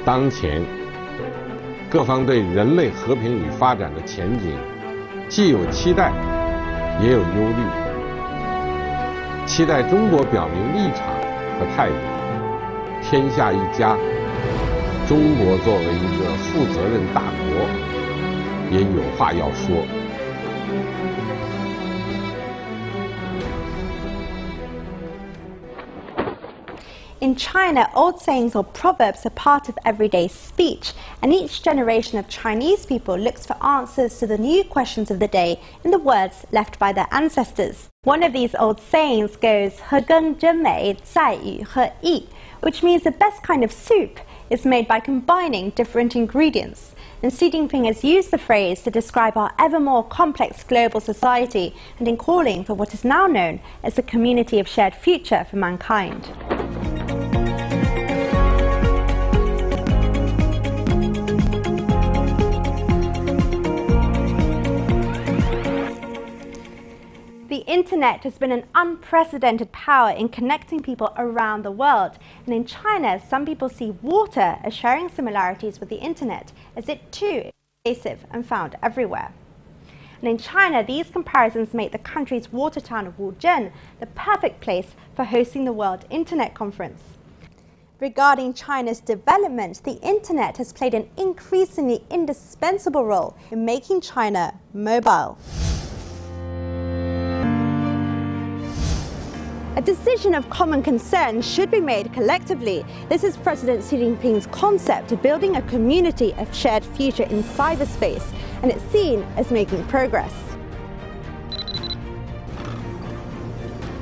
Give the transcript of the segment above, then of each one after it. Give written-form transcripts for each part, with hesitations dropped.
当前，各方对人类和平与发展的前景，既有期待，也有忧虑。期待中国表明立场和态度，天下一家。中国作为一个负责任大国，也有话要说。In China, old sayings or proverbs are part of everyday speech, and each generation of Chinese people looks for answers to the new questions of the day in the words left by their ancestors. One of these old sayings goes, 和羹真美在于和意, which means the best kind of soup is made by combining different ingredients. And Xi Jinping has used the phrase to describe our ever more complex global society and in calling for what is now known as a community of shared future for mankind. The internet has been an unprecedented power in connecting people around the world. And in China, some people see water as sharing similarities with the internet, as it too is pervasive and found everywhere. And in China, these comparisons make the country's water town of Wuzhen the perfect place for hosting the World Internet Conference. Regarding China's development, the internet has played an increasingly indispensable role in making China mobile. A decision of common concern should be made collectively. This is President Xi Jinping's concept of building a community of shared future in cyberspace, and it's seen as making progress.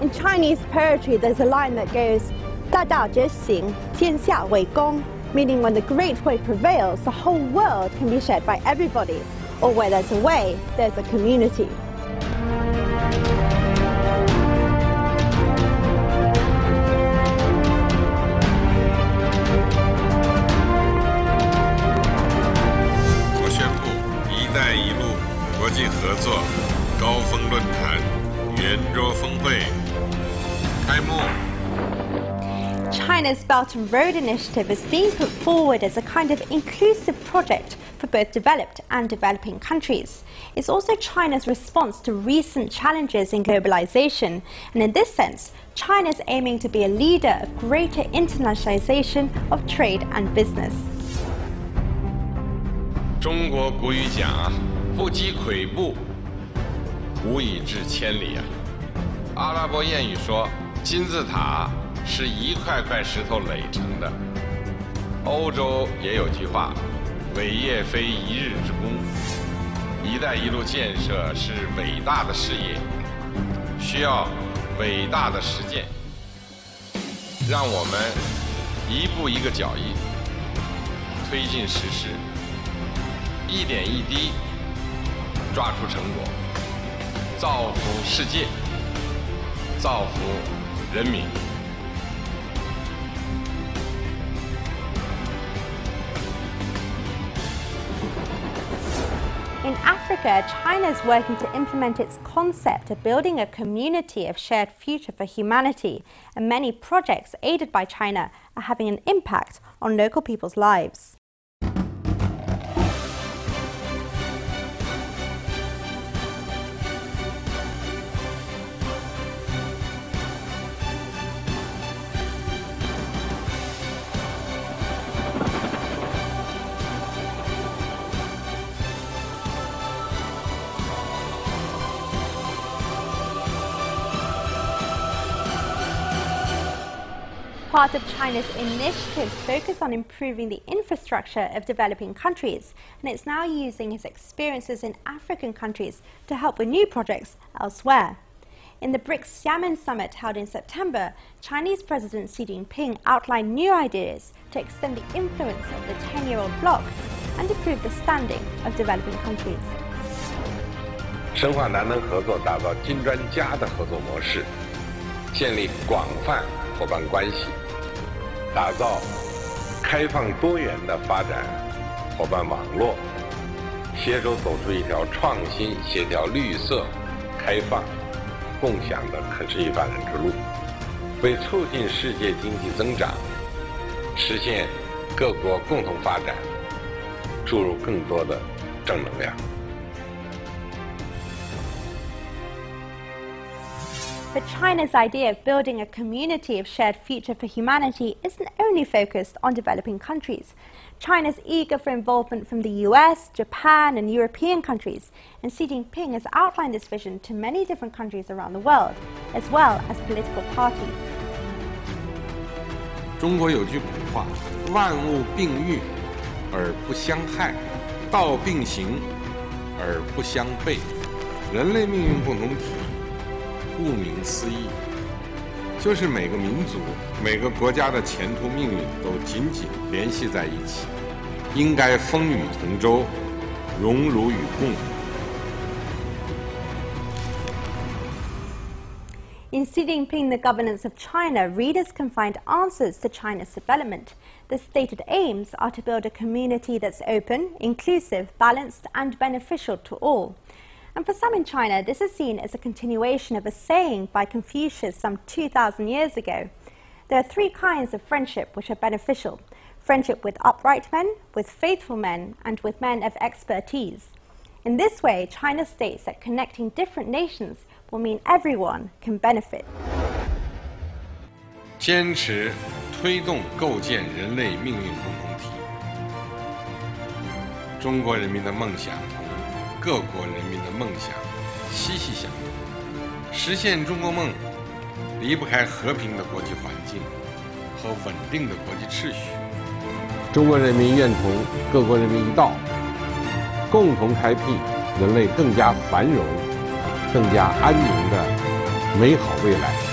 In Chinese poetry, there's a line that goes, 大道之行，天下为公, meaning when the great way prevails, the whole world can be shared by everybody, or where there's a way, there's a community. China's Belt and Road Initiative is being put forward as a kind of inclusive project for both developed and developing countries. It's also China's response to recent challenges in globalization, and in this sense, China is aiming to be a leader of greater internationalization of trade and business. 中国古语讲啊，不积跬步，无以至千里啊。阿拉伯谚语说，金字塔是一块块石头垒成的。欧洲也有句话，伟业非一日之功。一带一路建设是伟大的事业，需要伟大的实践。让我们一步一个脚印，推进实施，一点一滴抓出成果，造福世界，造福人民。In Africa, China is working to implement its concept of building a community of shared future for humanity, and many projects aided by China are having an impact on local people's lives. Part of China's initiatives focus on improving the infrastructure of developing countries, and it's now using its experiences in African countries to help with new projects elsewhere. In the BRICS Xiamen summit held in September, Chinese President Xi Jinping outlined new ideas to extend the influence of the 10-year-old bloc and improve the standing of developing countries. 深化南能合作，打造金砖加的合作模式，建立广泛伙伴关系，打造开放多元的发展伙伴网络，携手走出一条创新、协调、绿色、开放、共享的可持续发展之路，为促进世界经济增长、实现各国共同发展注入更多的正能量。But China's idea of building a community of shared future for humanity isn't only focused on developing countries. China's eager for involvement from the US, Japan and European countries, and Xi Jinping has outlined this vision to many different countries around the world, as well as political parties. 中国有句古话：万物并育而不相害，道并行而不相悖。人类命运共同体，顾名思义，就是每个民族、每个国家的前途命运都紧紧联系在一起，应该风雨同舟，荣辱与共。In Xi Jinping, the governance of China, readers can find answers to China's development. The stated aims are to build a community that's open, inclusive, balanced and beneficial to all. And for some in China, this is seen as a continuation of a saying by Confucius some 2,000 years ago. There are three kinds of friendship which are beneficial: friendship with upright men, with faithful men, and with men of expertise. In this way, China states that connecting different nations will mean everyone can benefit. 坚持推动构建人类命运共同体。中国人民的梦想同各国人民的梦想息息相关。实现中国梦，离不开和平的国际环境和稳定的国际秩序。中国人民愿同各国人民一道，共同开辟人类更加繁荣、更加安宁的美好未来。